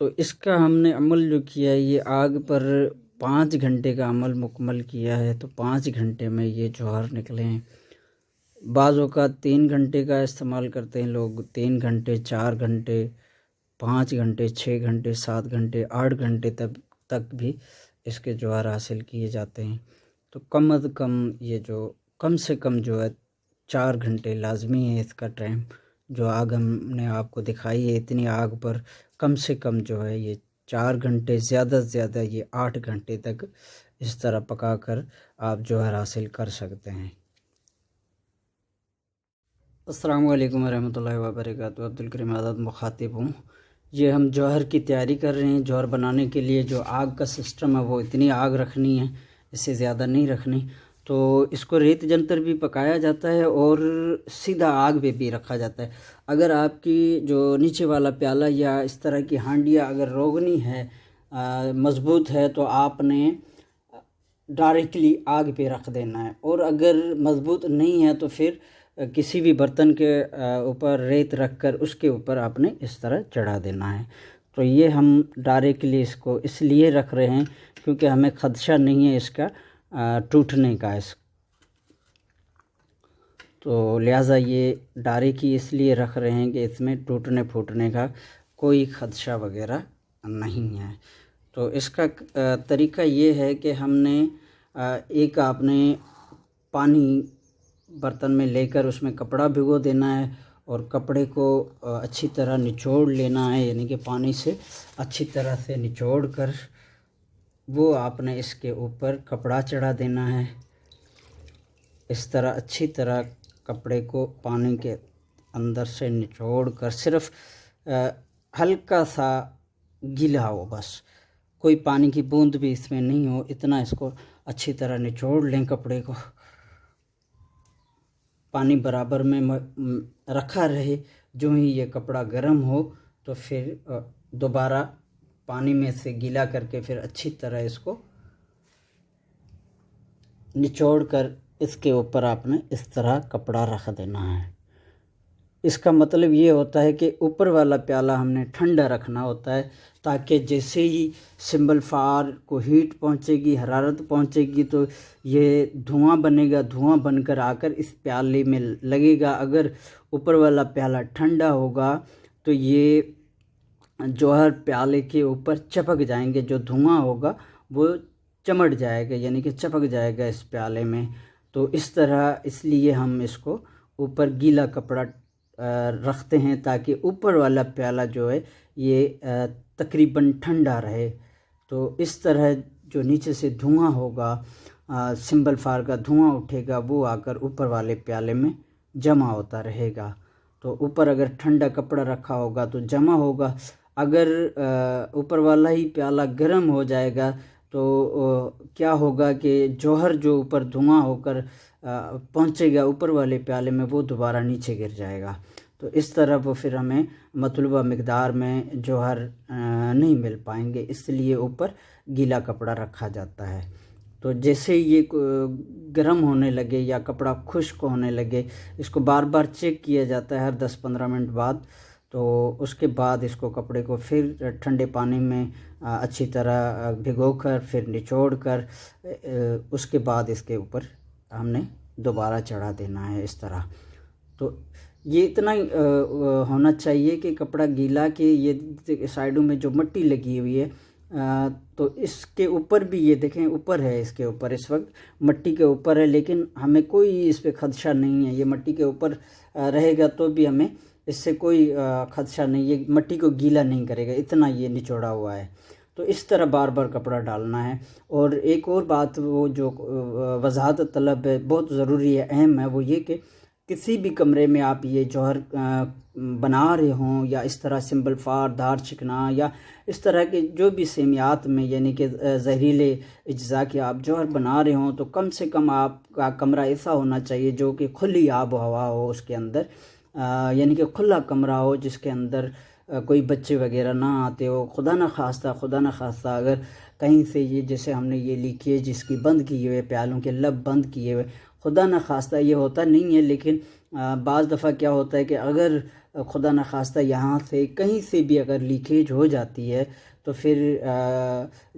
तो इसका हमने अमल जो किया है, ये आग पर 5 घंटे का अमल मुकम्मल किया है। तो 5 घंटे में ये जौहर निकले हैं। बाज़ औक़ात 3 घंटे का इस्तेमाल करते हैं लोग, 3 घंटे, 4 घंटे, 5 घंटे, 6 घंटे, 7 घंटे, 8 घंटे तक भी इसके जौहर हासिल किए जाते हैं। तो कम अज़ कम ये जो कम से कम जो है 4 घंटे लाज़मी है इसका टाइम। जो आग हमने आपको दिखाई है, इतनी आग पर कम से कम जो है ये 4 घंटे, ज़्यादा से ज़्यादा ये 8 घंटे तक इस तरह पकाकर आप जौहर हासिल कर सकते हैं। अस्सलामु अलैकुम वरहमतुल्लाहि वबरकातुहू। अब्दुल करीम आज़ाद मुखातिब हूँ। ये हम जौहर की तैयारी कर रहे हैं। जौहर बनाने के लिए जो आग का सिस्टम है वो इतनी आग रखनी है, इससे ज़्यादा नहीं रखनी। तो इसको रेत जंतर भी पकाया जाता है और सीधा आग पे भी रखा जाता है। अगर आपकी जो नीचे वाला प्याला या इस तरह की हांडिया अगर रोगनी है, मज़बूत है, तो आपने डायरेक्टली आग पे रख देना है। और अगर मज़बूत नहीं है तो फिर किसी भी बर्तन के ऊपर रेत रखकर उसके ऊपर आपने इस तरह चढ़ा देना है। तो ये हम डायरेक्टली इसको इसलिए रख रहे हैं क्योंकि हमें खदशा नहीं है इसका टूटने का। तो लिहाजा ये डायरेक्ट ही इसलिए रख रहे हैं कि इसमें टूटने फूटने का कोई खदशा वगैरह नहीं है। तो इसका तरीका ये है कि हमने एक आपने पानी बर्तन में लेकर उसमें कपड़ा भिगो देना है और कपड़े को अच्छी तरह निचोड़ लेना है, यानी कि पानी से अच्छी तरह से निचोड़ कर वो आपने इसके ऊपर कपड़ा चढ़ा देना है। इस तरह अच्छी तरह कपड़े को पानी के अंदर से निचोड़ कर सिर्फ़ हल्का सा गीला हो, बस कोई पानी की बूंद भी इसमें नहीं हो, इतना इसको अच्छी तरह निचोड़ लें। कपड़े को पानी बराबर में रखा रहे। जो ही ये कपड़ा गर्म हो तो फिर दोबारा पानी में से गीला करके फिर अच्छी तरह इसको निचोड़ कर इसके ऊपर आपने इस तरह कपड़ा रख देना है। इसका मतलब ये होता है कि ऊपर वाला प्याला हमने ठंडा रखना होता है, ताकि जैसे ही सिंबल फार को हीट पहुंचेगी, हरारत पहुंचेगी, तो ये धुआं बनेगा। धुआं बनकर आकर इस प्याले में लगेगा। अगर ऊपर वाला प्याला ठंडा होगा तो ये जौहर प्याले के ऊपर चपक जाएंगे। जो धुआं होगा वो चमट जाएगा, यानी कि चपक जाएगा इस प्याले में। तो इस तरह इसलिए हम इसको ऊपर गीला कपड़ा रखते हैं ताकि ऊपर वाला प्याला जो है ये तकरीबन ठंडा रहे। तो इस तरह जो नीचे से धुआं होगा, सिंबल फार का धुआं उठेगा, वो आकर ऊपर वाले प्याले में जमा होता रहेगा। तो ऊपर अगर ठंडा कपड़ा रखा होगा तो जमा होगा। अगर ऊपर वाला ही प्याला गर्म हो जाएगा तो क्या होगा कि जौहर जो ऊपर धुआं होकर पहुंचेगा ऊपर वाले प्याले में, वो दोबारा नीचे गिर जाएगा। तो इस तरह वो फिर हमें मतलूबा मिकदार में जौहर नहीं मिल पाएंगे, इसलिए ऊपर गीला कपड़ा रखा जाता है। तो जैसे ये गर्म होने लगे या कपड़ा खुश्क होने लगे, इसको बार बार चेक किया जाता है हर 10-15 मिनट बाद। तो उसके बाद इसको कपड़े को फिर ठंडे पानी में अच्छी तरह भिगो कर फिर निचोड़ कर उसके बाद इसके ऊपर हमने दोबारा चढ़ा देना है इस तरह। तो ये इतना होना चाहिए कि कपड़ा गीला, कि ये साइडों में जो मिट्टी लगी हुई है तो इसके ऊपर भी ये देखें ऊपर है, इसके ऊपर इस वक्त मिट्टी के ऊपर है, लेकिन हमें कोई इस पर खदशा नहीं है। ये मिट्टी के ऊपर रहेगा तो भी हमें इससे कोई खदशा नहीं, ये मिट्टी को गीला नहीं करेगा, इतना ये निचोड़ा हुआ है। तो इस तरह बार बार कपड़ा डालना है। और एक और बात वो जो वजाहत तलब है, बहुत ज़रूरी है, अहम है, वो ये कि किसी भी कमरे में आप ये जौहर बना रहे हों या इस तरह सिंबल फार, धार छिकना या इस तरह के जो भी सेमियात में यानी कि जहरीले अज्जा के आप जौहर बना रहे हों, तो कम से कम आपका कमरा ऐसा होना चाहिए जो कि खुली आब हवा हो उसके अंदर, यानी कि खुला कमरा हो जिसके अंदर कोई बच्चे वगैरह ना आते हो। खुदा न खास्ता अगर कहीं से ये जैसे हमने ये लीकेज जिसकी बंद किए हुए, प्यालों के लब बंद किए हुए, खुदा न खास्ता ये होता नहीं है, लेकिन बाज़ दफ़ा क्या होता है कि अगर खुदा न खास्ता यहाँ से कहीं से भी अगर लीकेज हो जाती है तो फिर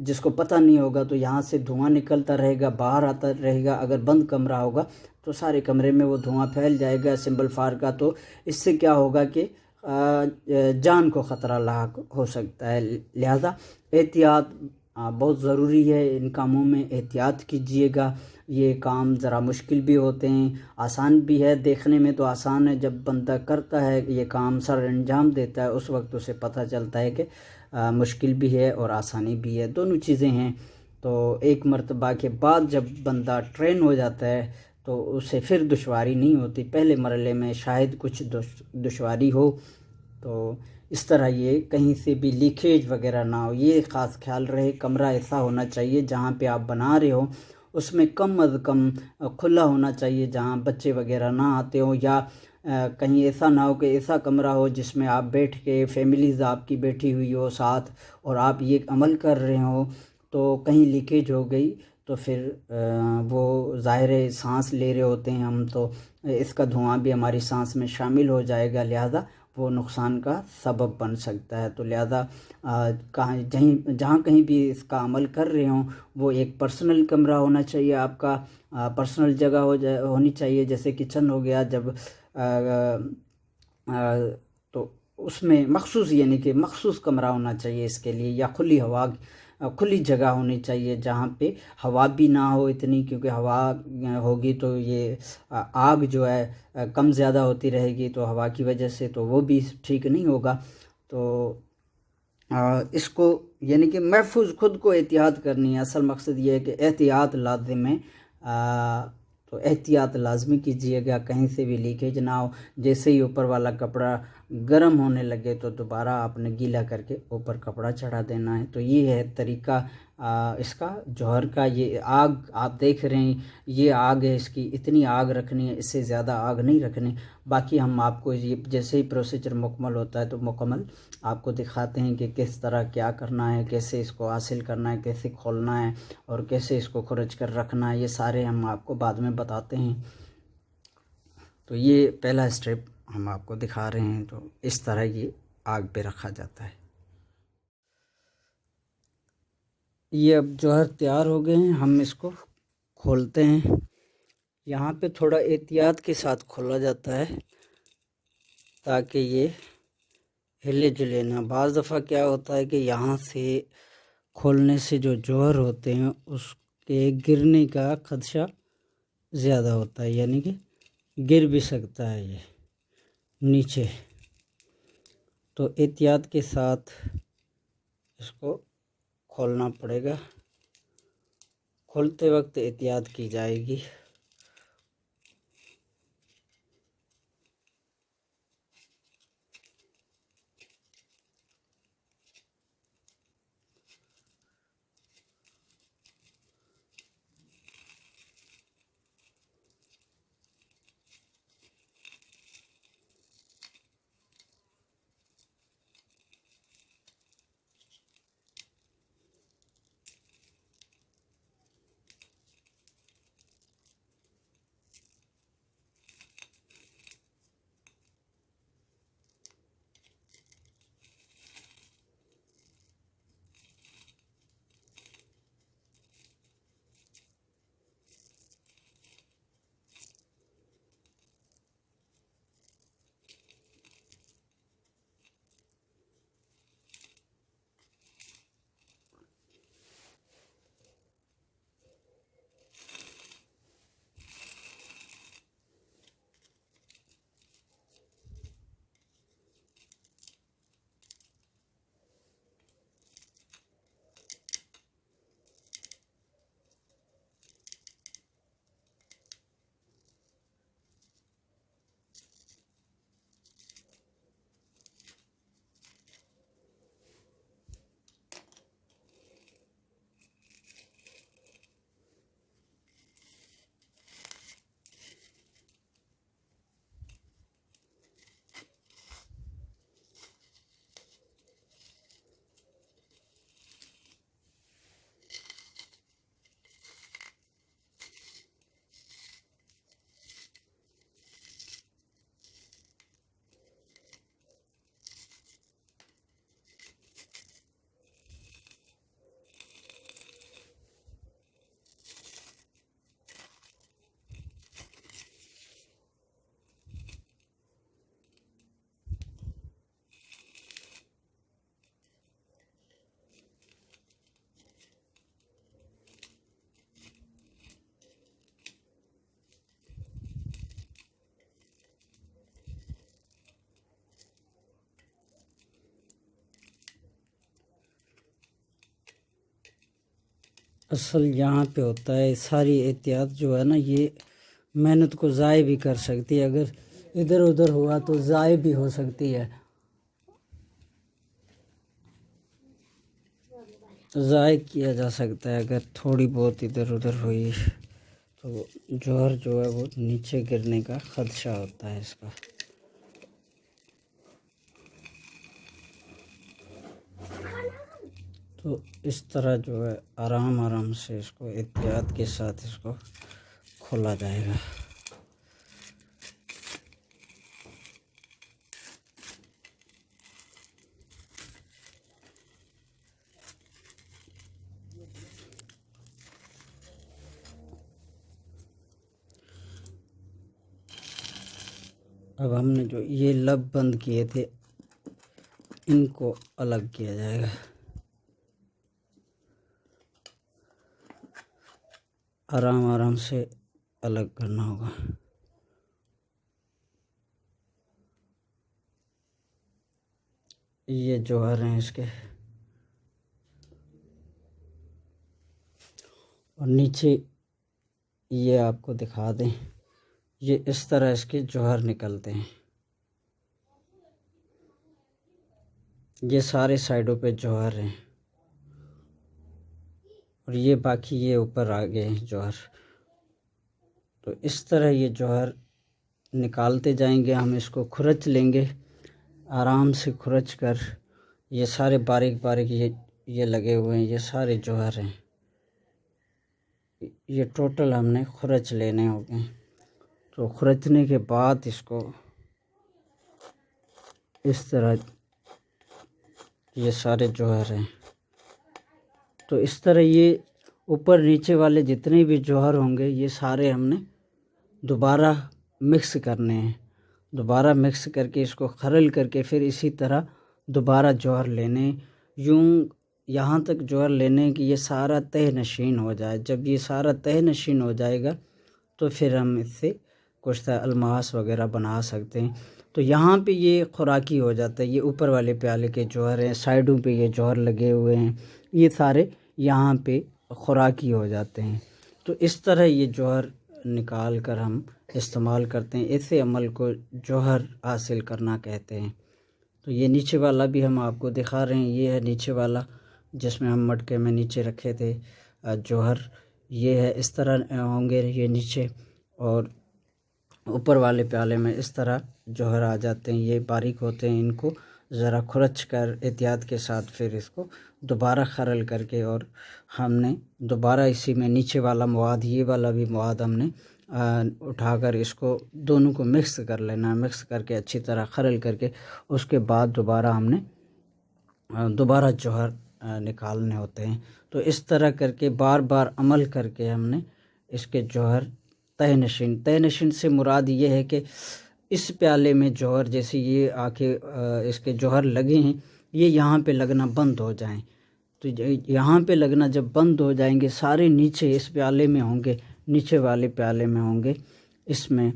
जिसको पता नहीं होगा तो यहाँ से धुआं निकलता रहेगा, बाहर आता रहेगा। अगर बंद कमरा होगा तो सारे कमरे में वो धुआं फैल जाएगा सिंबल फायर का। तो इससे क्या होगा कि जान को ख़तरा लाक हो सकता है। लिहाजा एहतियात बहुत ज़रूरी है। इन कामों में एहतियात कीजिएगा। ये काम ज़रा मुश्किल भी होते हैं, आसान भी है। देखने में तो आसान है, जब बंदा करता है ये काम, सर अंजाम देता है, उस वक्त उसे पता चलता है कि मुश्किल भी है और आसानी भी है, दोनों चीज़ें हैं। तो एक मर्तबा के बाद जब बंदा ट्रेन हो जाता है तो उसे फिर दुश्वारी नहीं होती। पहले मरले में शायद कुछ दुश्वारी हो। तो इस तरह ये कहीं से भी लीकेज वगैरह ना हो, ये ख़ास ख्याल रहे। कमरा ऐसा होना चाहिए जहाँ पे आप बना रहे हो उसमें कम अज़ कम खुला होना चाहिए, जहाँ बच्चे वगैरह ना आते हो, या कहीं ऐसा ना हो कि ऐसा कमरा हो जिसमें आप बैठ के फैमिलीज़ आपकी बैठी हुई हो साथ और आप ये अमल कर रहे हो, तो कहीं लीकेज हो गई तो फिर वो ज़ाहिर है सांस ले रहे होते हैं हम, तो इसका धुआं भी हमारी सांस में शामिल हो जाएगा। लिहाजा वो नुकसान का सबब बन सकता है। तो लिहाजा जहाँ कहीं भी इसका अमल कर रहे हों वो एक पर्सनल कमरा होना चाहिए आपका, पर्सनल जगह होनी चाहिए, जैसे किचन हो गया। जब तो उसमें मखसूस यानी कि मखसूस कमरा होना चाहिए इसके लिए, या खुली हवा खुली जगह होनी चाहिए जहाँ पे हवा भी ना हो इतनी, क्योंकि हवा होगी तो ये आग जो है कम ज़्यादा होती रहेगी, तो हवा की वजह से तो वो भी ठीक नहीं होगा। तो इसको यानी कि महफूज खुद को एहतियात करनी है। असल मकसद ये है कि एहतियात लाजिम है। तो एहतियात लाजमी कीजिएगा, कहीं से भी लीकेज ना हो। जैसे ही ऊपर वाला कपड़ा गर्म होने लगे तो दोबारा आपने गीला करके ऊपर कपड़ा चढ़ा देना है। तो ये है तरीका इसका जौहर का। ये आग आप देख रहे हैं, ये आग है, इसकी इतनी आग रखनी है, इससे ज़्यादा आग नहीं रखनी। बाकी हम आपको ये जैसे ही प्रोसीजर मुकम्मल होता है तो मुकम्मल आपको दिखाते हैं कि किस तरह क्या करना है, कैसे इसको हासिल करना है, कैसे खोलना है और कैसे इसको खुरच कर रखना है। ये सारे हम आपको बाद में बताते हैं। तो ये पहला स्टेप हम आपको दिखा रहे हैं। तो इस तरह ये आग पे रखा जाता है। ये अब जौहर तैयार हो गए हैं, हम इसको खोलते हैं। यहाँ पे थोड़ा एहतियात के साथ खोला जाता है ताकि ये हिले जुले ना। बाज़ दफ़ा क्या होता है कि यहाँ से खोलने से जो जौहर होते हैं उसके गिरने का खदशा ज़्यादा होता है, यानी कि गिर भी सकता है ये नीचे। तो एहतियात के साथ इसको खोलना पड़ेगा। खोलते वक्त एहतियात की जाएगी। असल यहाँ पे होता है सारी एहतियात जो है ना, ये मेहनत को ज़ाय भी कर सकती है। अगर इधर उधर हुआ तो ज़ाय भी हो सकती है, ज़ाय किया जा सकता है। अगर थोड़ी बहुत इधर उधर हुई तो जौहर जो है वो नीचे गिरने का खदशा होता है इसका। तो इस तरह जो है आराम आराम से इसको एहतियात के साथ इसको खोला जाएगा। अब हमने जो ये लब बंद किए थे इनको अलग किया जाएगा। आराम आराम से अलग करना होगा। ये जौहर हैं इसके, और नीचे ये आपको दिखा दें, ये इस तरह इसके जौहर निकलते हैं। ये सारे साइडों पे जौहर हैं और ये बाकी ये ऊपर आ गए हैं जौहर। तो इस तरह ये जौहर निकालते जाएंगे। हम इसको खुरच लेंगे, आराम से खुरच कर। ये सारे बारीक बारीक ये लगे हुए हैं, ये सारे जौहर हैं। ये टोटल हमने खुरच लेने होंगे। तो खुरचने के बाद इसको इस तरह ये सारे जौहर हैं। तो इस तरह ये ऊपर नीचे वाले जितने भी जौहर होंगे ये सारे हमने दोबारा मिक्स करने हैं। दोबारा मिक्स करके इसको खरल करके फिर इसी तरह दोबारा जौहर लेने, यूं यहाँ तक जौहर लेने कि ये सारा तह नशीन हो जाए। जब ये सारा तह नशीन हो जाएगा तो फिर हम इससे कुछ अलमास वगैरह बना सकते हैं। तो यहाँ पे ये खुराकी हो जाता है। ये ऊपर वाले प्याले के जौहर हैं, साइडों पे ये जौहर लगे हुए हैं, ये सारे यहाँ पे खुराकी हो जाते हैं। तो इस तरह ये जौहर निकाल कर हम इस्तेमाल करते हैं। इसी अमल को जौहर हासिल करना कहते हैं। तो ये नीचे वाला भी हम आपको दिखा रहे हैं। ये है नीचे वाला जिसमें हम मटके में नीचे रखे थे जौहर। ये है, इस तरह होंगे ये नीचे, और ऊपर वाले प्याले में इस तरह जौहर आ जाते हैं। ये बारीक होते हैं, इनको ज़रा खुरच कर एहतियात के साथ फिर इसको दोबारा खरल करके और हमने दोबारा इसी में नीचे वाला मवाद, ये वाला भी मवाद हमने उठाकर इसको दोनों को मिक्स कर लेना। मिक्स करके अच्छी तरह खरल करके उसके बाद दोबारा हमने दोबारा जौहर निकालने होते हैं। तो इस तरह करके बार बार अमल करके हमने इसके जौहर तह नशीन से मुराद ये है कि इस प्याले में जौहर जैसे ये आके इसके जौहर लगे हैं, ये यहाँ पे लगना बंद हो जाएं। तो यहाँ पे लगना जब बंद हो जाएंगे, सारे नीचे इस प्याले में होंगे, नीचे वाले प्याले में होंगे, इसमें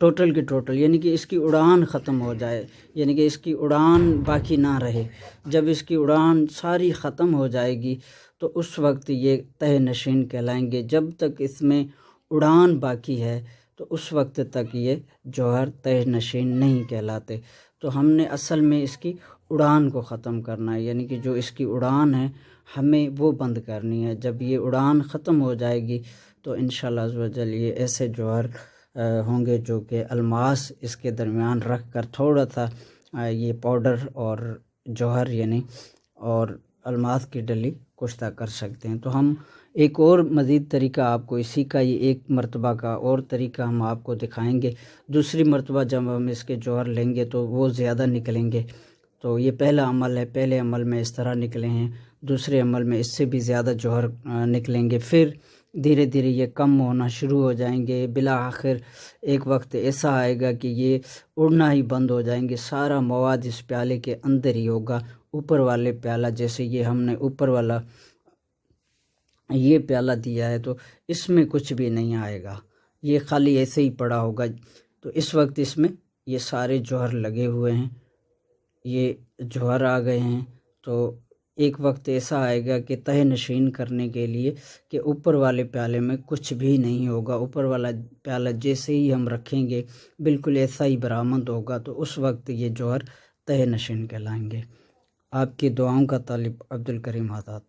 टोटल के टोटल, यानी कि इसकी उड़ान ख़त्म हो जाए, यानी कि इसकी उड़ान बाकी ना रहे। जब इसकी उड़ान सारी ख़त्म हो जाएगी तो उस वक्त ये तह नशीन कहलाएंगे। जब तक इसमें उड़ान बाकी है तो उस वक्त तक ये जौहर तह नशीन नहीं कहलाते। तो हमने असल में इसकी उड़ान को ख़त्म करना है, यानी कि जो इसकी उड़ान है हमें वो बंद करनी है। जब ये उड़ान ख़त्म हो जाएगी तो इंशाअल्लाह अज़्ज़ व जल ये ऐसे जौहर होंगे जो कि अलमास इसके दरमियान रख कर थोड़ा सा ये पाउडर और जौहर यानी और अलमास की डली कुश्ता कर सकते हैं। तो हम एक और मज़ीद तरीका आपको इसी का ये एक मरतबा का और तरीका हम आपको दिखाएंगे। दूसरी मरतबा जब हम इसके जौहर लेंगे तो वो ज़्यादा निकलेंगे। तो ये पहला अमल है, पहले अमल में इस तरह निकले हैं, दूसरे अमल में इससे भी ज़्यादा जौहर निकलेंगे। फिर धीरे धीरे ये कम होना शुरू हो जाएंगे। बिला आखिर एक वक्त ऐसा आएगा कि ये उड़ना ही बंद हो जाएंगे। सारा मवाद इस प्याले के अंदर ही होगा। ऊपर वाले प्याला, जैसे ये हमने ऊपर वाला ये प्याला दिया है, तो इसमें कुछ भी नहीं आएगा, ये खाली ऐसे ही पड़ा होगा। तो इस वक्त इसमें ये सारे जौहर लगे हुए हैं, ये जौहर आ गए हैं। तो एक वक्त ऐसा आएगा कि तह नशीन करने के लिए कि ऊपर वाले प्याले में कुछ भी नहीं होगा, ऊपर वाला प्याला जैसे ही हम रखेंगे बिल्कुल ऐसा ही बरामद होगा, तो उस वक्त ये जौहर तह नशीन कहलाएंगे। आपकी दुआओं का तालिब अब्दुल करीम आज़ाद।